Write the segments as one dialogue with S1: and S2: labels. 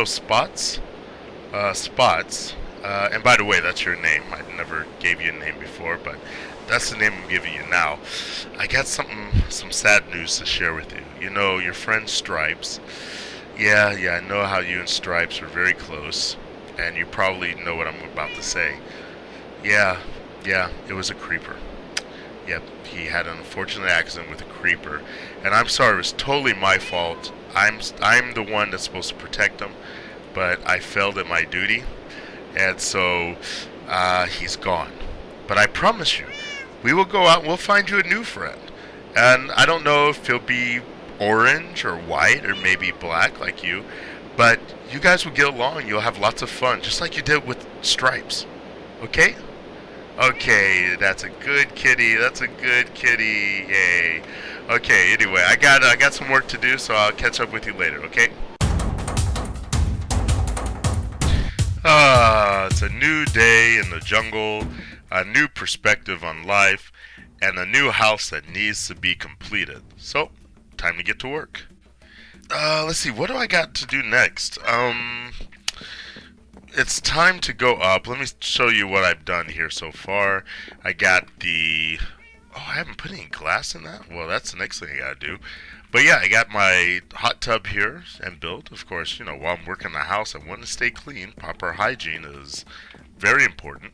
S1: Spots? Spots. And by the way, that's your name. I never gave you a name before, but that's the name I'm giving you now. I got some sad news to share with you. You know, your friend Stripes. Yeah, I know how you and Stripes are very close, and you probably know what I'm about to say. Yeah, yeah, it was a creeper. Yep, he had an unfortunate accident with a creeper, and I'm sorry, it was totally my fault. I'm the one that's supposed to protect him, but I failed at my duty, and so he's gone. But I promise you, we will go out and we'll find you a new friend. And I don't know if he'll be orange or white or maybe black like you, but you guys will get along. You'll have lots of fun, just like you did with Stripes. Okay? Okay, that's a good kitty. That's a good kitty. Yay. Okay, anyway, I got some work to do, so I'll catch up with you later, okay? It's a new day in the jungle, a new perspective on life, and a new house that needs to be completed. So, time to get to work. Let's see, what do I got to do next? It's time to go up. Let me show you what I've done here so far. I got the... Oh, I haven't put any glass in that? Well, that's the next thing I gotta do. But yeah, I got my hot tub here and built. Of course, while I'm working the house, I want to stay clean. Proper hygiene is very important.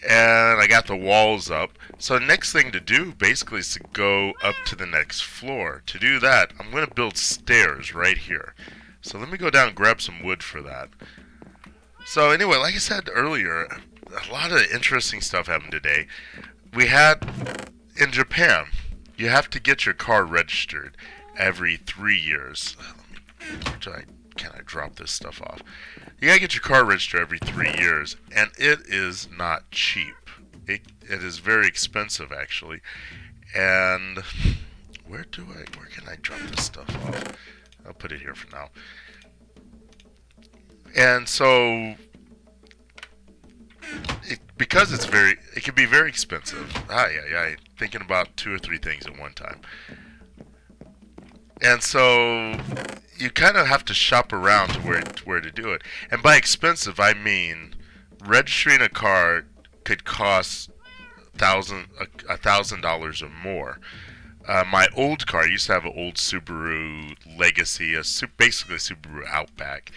S1: And I got the walls up. So the next thing to do basically is to go up to the next floor. To do that, I'm going to build stairs right here. So let me go down and grab some wood for that. So anyway, like I said earlier, a lot of interesting stuff happened today. We had, in Japan, you have to get your car registered every 3 years. Can I drop this stuff off? You gotta get your car registered every 3 years, and it is not cheap. It is very expensive, actually. And where can I drop this stuff off? I'll put it here for now. And so, because it can be very expensive. Yeah, thinking about 2 or 3 things at one time. And so, you kind of have to shop around to where to do it. And by expensive, I mean registering a car could cost $1,000 or more. My old car, I used to have an old Subaru Legacy, basically a Subaru Outback.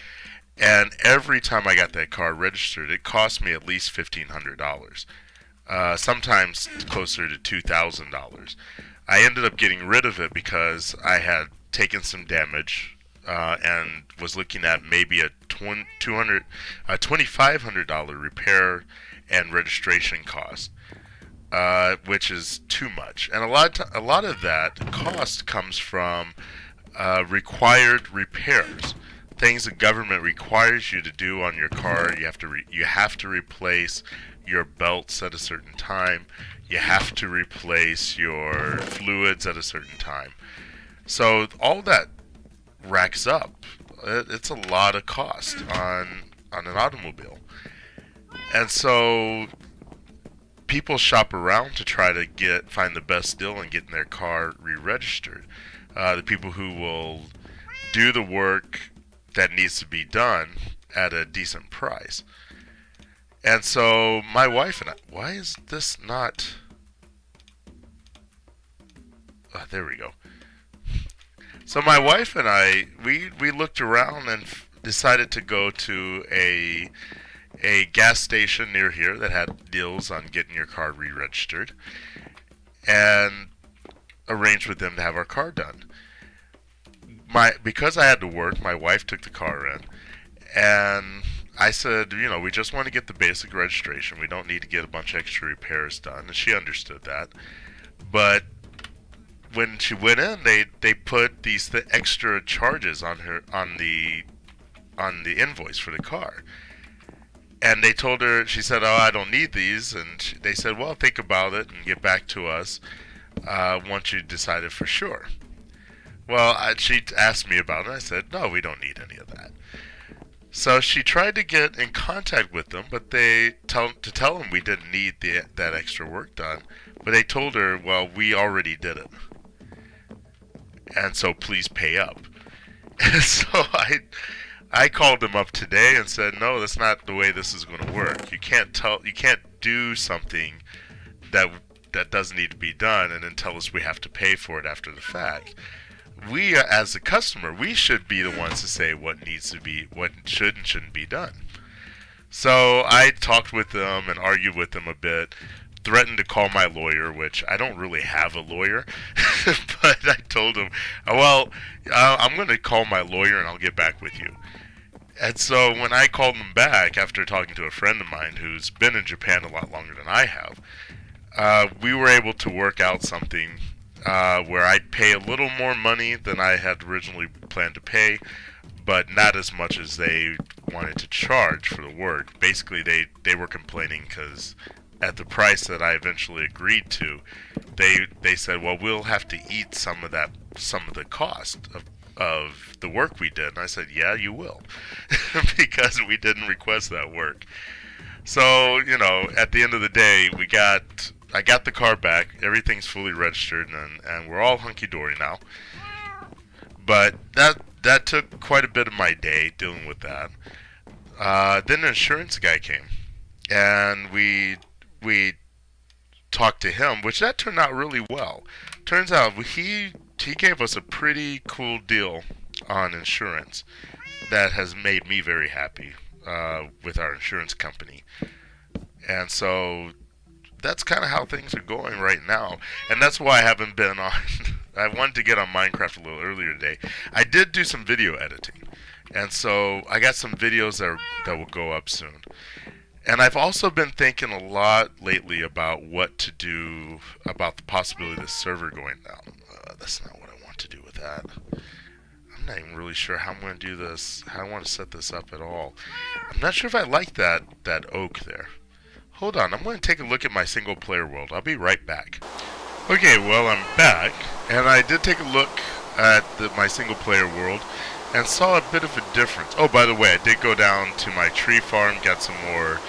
S1: And every time I got that car registered, it cost me at least $1,500. Sometimes closer to $2,000. I ended up getting rid of it because I had taken some damage and was looking at maybe a $2,500 repair and registration cost, which is too much. And a lot of that cost comes from required repairs. Things the government requires you to do on your car. You have to replace your belts at a certain time. You have to replace your fluids at a certain time. So all that racks up. It's a lot of cost on an automobile. And so people shop around to try to find the best deal and getting their car re-registered. The people who will do the work that needs to be done at a decent price. And so my wife and I, why is this not... there we go. So my wife and I, we looked around and decided to go to a gas station near here that had deals on getting your car re-registered, and arranged with them to have our car done. Because I had to work, my wife took the car in, and I said, we just want to get the basic registration. We don't need to get a bunch of extra repairs done, and she understood that. But when she went in, they put these extra charges on the invoice for the car. And they told her, she said, "Oh, I don't need these." And they said, "Well, think about it and get back to us once you decided for sure." Well, she asked me about it. I said, "No, we don't need any of that." So she tried to get in contact with them, but to tell them we didn't need that extra work done. But they told her, "Well, we already did it, and so please pay up." So I called him up today and said, no, that's not the way this is going to work. You can't do something that doesn't need to be done and then tell us we have to pay for it after the fact. We, as a customer, we should be the ones to say what needs to be, what should and shouldn't be done. So I talked with them and argued with them a bit, threatened to call my lawyer, which I don't really have a lawyer, but I told him, well, I'm going to call my lawyer and I'll get back with you. And so when I called him back after talking to a friend of mine who's been in Japan a lot longer than I have, we were able to work out something where I'd pay a little more money than I had originally planned to pay, but not as much as they wanted to charge for the work. Basically, they were complaining because at the price that I eventually agreed to, they said, well, we'll have to eat some of the cost of the work we did. And I said, yeah, you will, because we didn't request that work. So, at the end of the day, I got the car back, everything's fully registered, and we're all hunky-dory now. But that took quite a bit of my day dealing with that. Then the insurance guy came, and we talked to him, which that turned out really well. Turns out he gave us a pretty cool deal on insurance that has made me very happy with our insurance company. And so that's kind of how things are going right now. And that's why I haven't been on. I wanted to get on Minecraft a little earlier today. I did do some video editing. And so I got some videos that will go up soon. And I've also been thinking a lot lately about what to do about the possibility of the server going down. That's not what I want to do with that. I'm not even really sure how I'm going to do this, how I want to set this up at all. I'm not sure if I like that oak there. Hold on, I'm going to take a look at my single player world. I'll be right back. Okay, well, I'm back, and I did take a look at my single player world and saw a bit of a difference. Oh, by the way, I did go down to my tree farm, got some more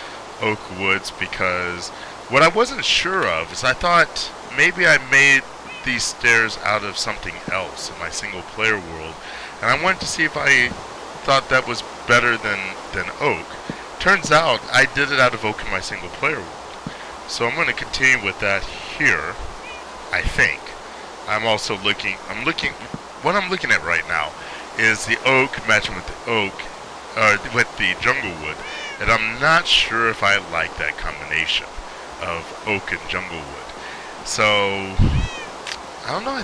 S1: oak woods, because what I wasn't sure of is I thought maybe I made these stairs out of something else in my single player world, and I wanted to see if I thought that was better than oak. Turns out I did it out of oak in my single player world. So I'm going to continue with that here, I think. What I'm looking at right now is the oak matching with the oak, with the jungle wood, and I'm not sure if I like that combination of oak and jungle wood. So, I don't know,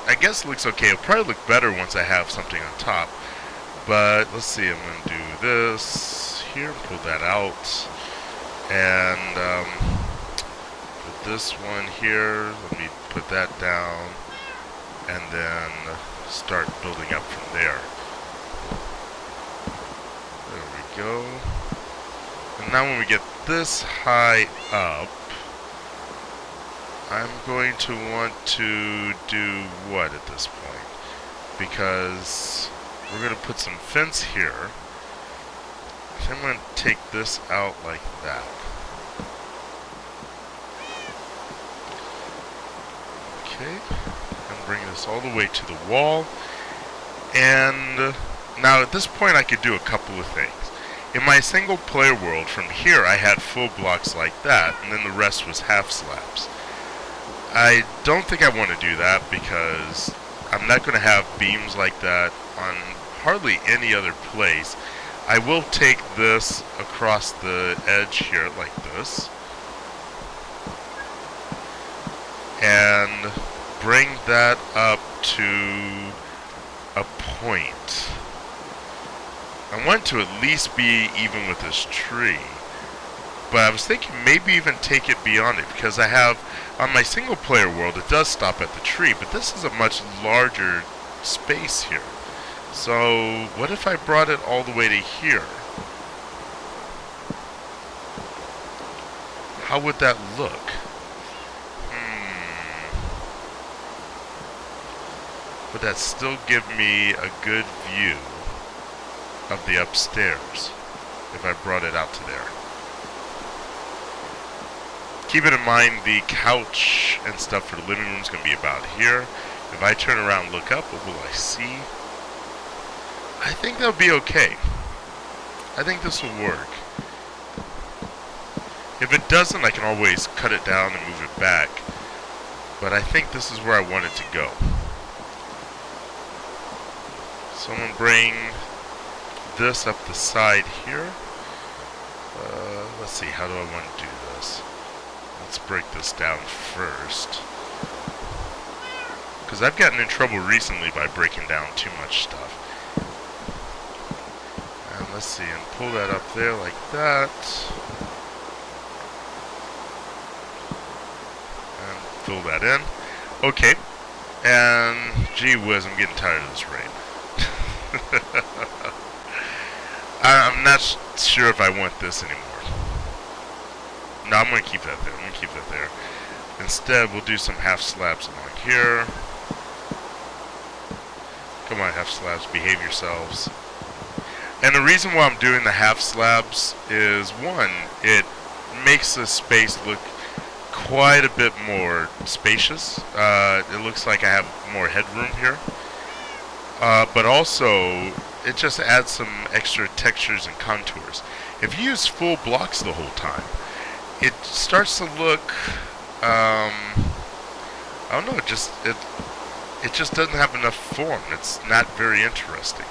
S1: I guess it looks okay. It'll probably look better once I have something on top. But, let's see, I'm going to do this here, pull that out, and put this one here, let me put that down, and then start building up from there. There we go. And now when we get this high up, I'm going to want to do what at this point? Because we're going to put some fence here. So I'm going to take this out like that. Okay, and bring this all the way to the wall. And now at this point I could do a couple of things. In my single player world, from here I had full blocks like that, and then the rest was half slabs. I don't think I want to do that because I'm not going to have beams like that on hardly any other place. I will take this across the edge here like this and bring that up to a point. I want to at least be even with this tree, but I was thinking maybe even take it beyond it, because I have, on my single player world, it does stop at the tree, but this is a much larger space here. So what if I brought it all the way to here? How would that look? Would that still give me a good view of the upstairs if I brought it out to there? Keep it in mind, the couch and stuff for the living room is going to be about here. If I turn around and look up, what will I see? I think that'll be okay. I think this will work. If it doesn't, I can always cut it down and move it back. But I think this is where I want it to go. So I'm going to bring this up the side here. Let's see, how do I want to do this? Let's break this down first. Because I've gotten in trouble recently by breaking down too much stuff. And let's see, and pull that up there like that. And fill that in. Okay. And gee whiz, I'm getting tired of this rain. I'm not sure if I want this anymore. No, I'm going to keep that there. Instead, we'll do some half slabs along here. Come on, half slabs, behave yourselves. And the reason why I'm doing the half slabs is, one, it makes the space look quite a bit more spacious. It looks like I have more headroom here. But also, it just adds some extra textures and contours. If you use full blocks the whole time, it starts to look, I don't know, it just doesn't have enough form. It's not very interesting.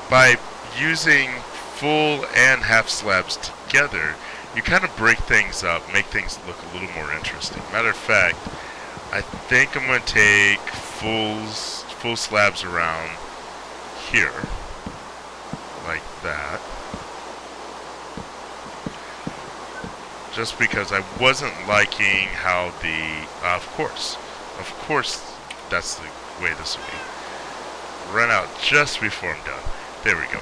S1: By using full and half slabs together, you kind of break things up, make things look a little more interesting. Matter of fact, I think I'm going to take full slabs around here, like that. Just because I wasn't liking how the, of course, that's the way this will be. Run out just before I'm done. There we go.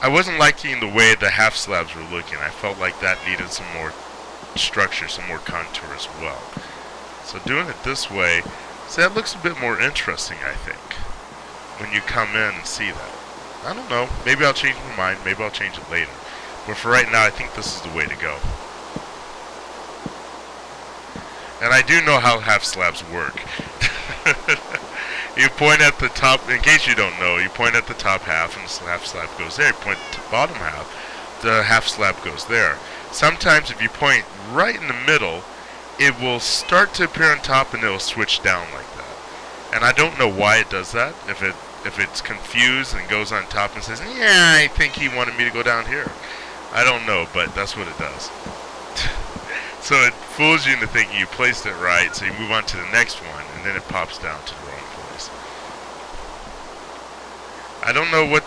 S1: I wasn't liking the way the half slabs were looking. I felt like that needed some more structure, some more contour as well. So doing it this way, so that looks a bit more interesting, I think, when you come in and see that. I don't know. Maybe I'll change my mind. Maybe I'll change it later. But for right now, I think this is the way to go. And I do know how half slabs work. You point at the top, in case you don't know, you point at the top half and the half slab goes there. You point at the bottom half, the half slab goes there. Sometimes if you point right in the middle, it will start to appear on top and it will switch down like that. And I don't know why it does that. If it's confused and goes on top and says, yeah, I think he wanted me to go down here. I don't know, but that's what it does. So it fools you into thinking you placed it right, so you move on to the next one, and then it pops down to the wrong place. I don't know what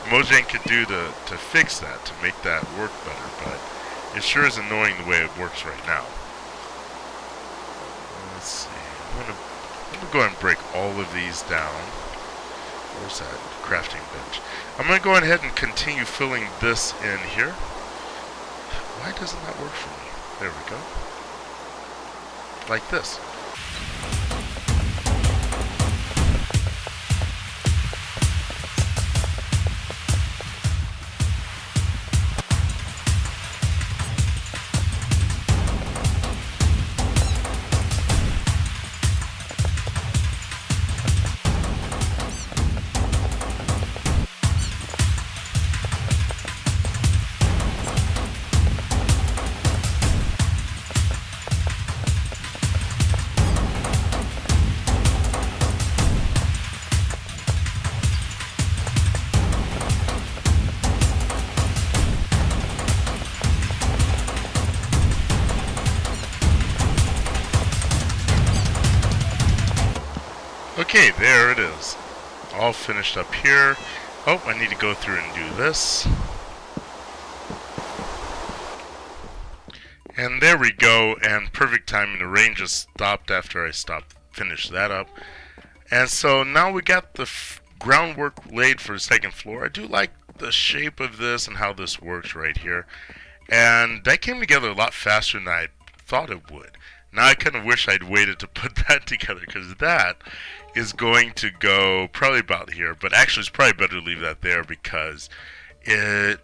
S1: Mojang could do to fix that, to make that work better, but it sure is annoying the way it works right now. Let's see. I'm gonna go ahead and break all of these down. Where's that crafting bench? I'm going to go ahead and continue filling this in here. Why doesn't that work for me? There we go. Like this. Okay, there it is. All finished up here. Oh, I need to go through and do this. And there we go, and perfect timing. The rain just stopped after I finished that up. And so now we got the groundwork laid for the second floor. I do like the shape of this and how this works right here. And that came together a lot faster than I thought it would. Now I kind of wish I'd waited to put that together, because that is going to go probably about here. But actually it's probably better to leave that there, because it,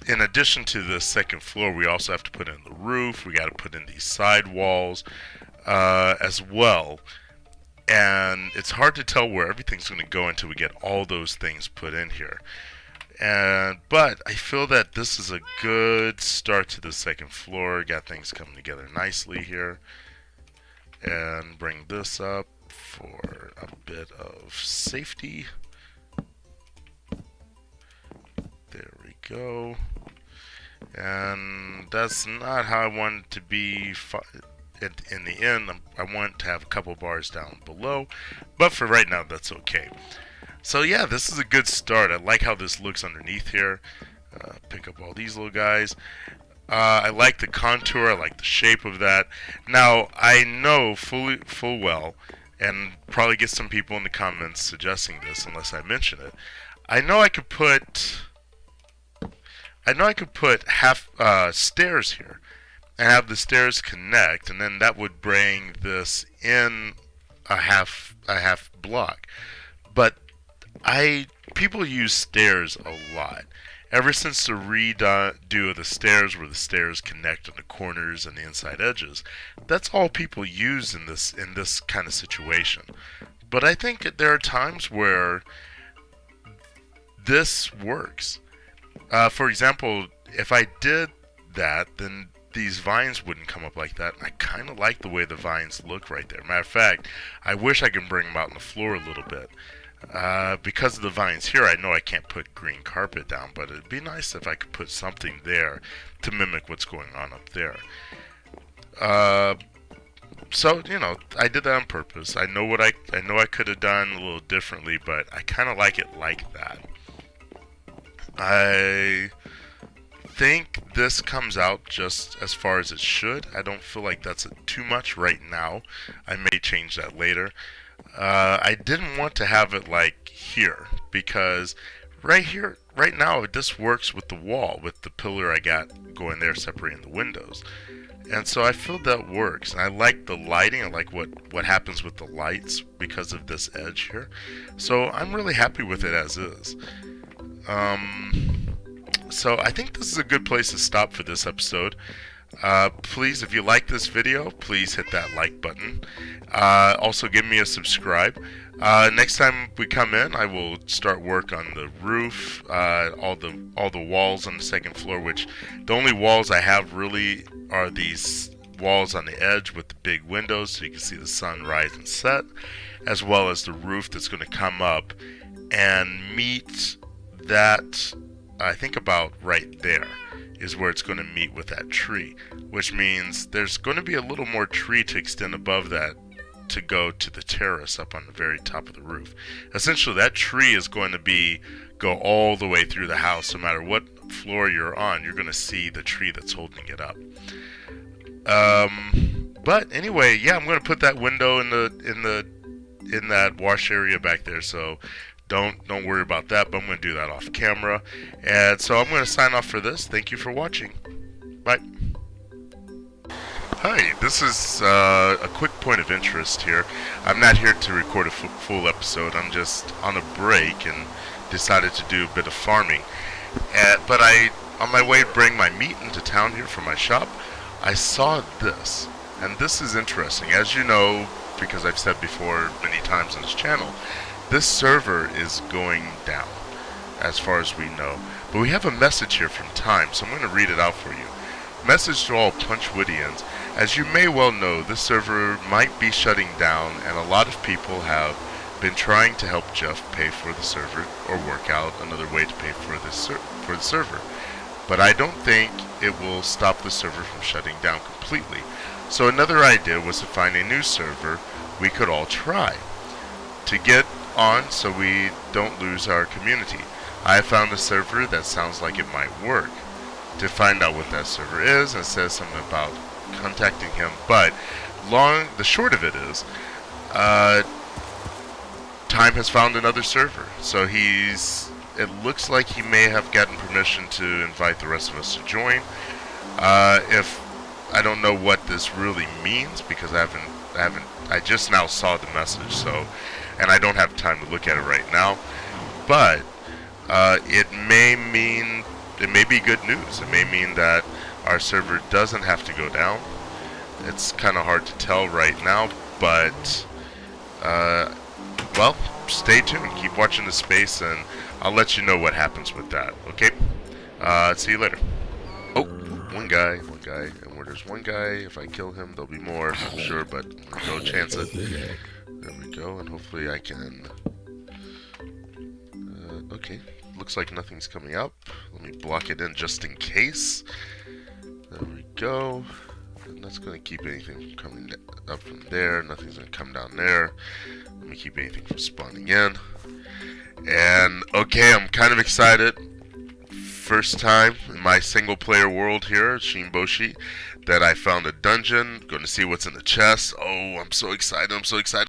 S1: in addition to the second floor, we also have to put in the roof. We got to put in these side walls as well. and it's hard to tell where everything's going to go until we get all those things put in here. But I feel that this is a good start to the second floor. Got things coming together nicely here. And bring this up for a bit of safety. There we go. And that's not how I want it to be in the end. I want to have a couple bars down below, but for right now that's okay. So yeah, this is a good start. I like how this looks underneath here. Pick up all these little guys. I like the contour. I like the shape of that. Now I know full well, and probably get some people in the comments suggesting this unless I mention it. I know I could put half stairs here and have the stairs connect, and then that would bring this in a half block. But people use stairs a lot. Ever since the redo of the stairs, where the stairs connect on the corners and the inside edges, that's all people use in this kind of situation. But I think there are times where this works. For example, if I did that, then these vines wouldn't come up like that. I kind of like the way the vines look right there. Matter of fact, I wish I could bring them out on the floor a little bit. Because of the vines here, I know I can't put green carpet down, but it'd be nice if I could put something there to mimic what's going on up there. So, you know, I did that on purpose. I know I could have done a little differently, but I kind of like it like that. I think this comes out just as far as it should. I don't feel like that's too much right now. I may change that later. I didn't want to have it like here, because right now this works with the wall, with the pillar I got going there separating the windows. And so I feel that works. And I like the lighting. I like what happens with the lights because of this edge here. So I'm really happy with it as is. So I think this is a good place to stop for this episode. Please, if you like this video, please hit that like button. Also give me a subscribe. Next time we come in, I will start work on the roof, all the walls on the second floor, which the only walls I have really are these walls on the edge with the big windows so you can see the sun rise and set, as well as the roof that's going to come up and meet that, I think about right there is where it's going to meet with that tree, which means there's going to be a little more tree to extend above that to go to the terrace up on the very top of the roof. Essentially, that tree is going to go all the way through the house. No matter what floor you're on, you're going to see the tree that's holding it up. But anyway, yeah, I'm going to put that window in that wash area back there, so don't worry about that, but I'm going to do that off camera. And so I'm going to sign off for this. Thank you for watching. Bye. Hi, this is a quick point of interest here. I'm not here to record a full episode. I'm just on a break and decided to do a bit of farming. But on my way to bring my meat into town here from my shop, I saw this. And this is interesting. As you know, because I've said before many times on this channel, this server is going down, as far as we know. But we have a message here from Time, so I'm going to read it out for you. Message to all Punchwoodians. As you may well know, this server might be shutting down, and a lot of people have been trying to help Jeff pay for the server, or work out another way to pay for the server. But I don't think it will stop the server from shutting down completely. So another idea was to find a new server we could all try to get on so we don't lose our community. I found a server that sounds like it might work. To find out what that server is, and says something about contacting him, but the short of it is, Time has found another server, so it looks like he may have gotten permission to invite the rest of us to join. I don't know what this really means, because I just now saw the message, so, and I don't have time to look at it right now, but it may be good news. It may mean that our server doesn't have to go down. It's kind of hard to tell right now, but well, stay tuned. Keep watching the space, and I'll let you know what happens with that. Okay? See you later. Oh, one guy. And where there's one guy, if I kill him, there'll be more, I'm sure, but go chance it. There we go, and hopefully I can... okay, looks like nothing's coming up. Let me block it in just in case. There we go. And that's going to keep anything from coming up from there. Nothing's going to come down there. Let me keep anything from spawning in. And, okay, I'm kind of excited. First time in my single player world here at Shinboshi that I found a dungeon. Going to see what's in the chest. Oh, I'm so excited.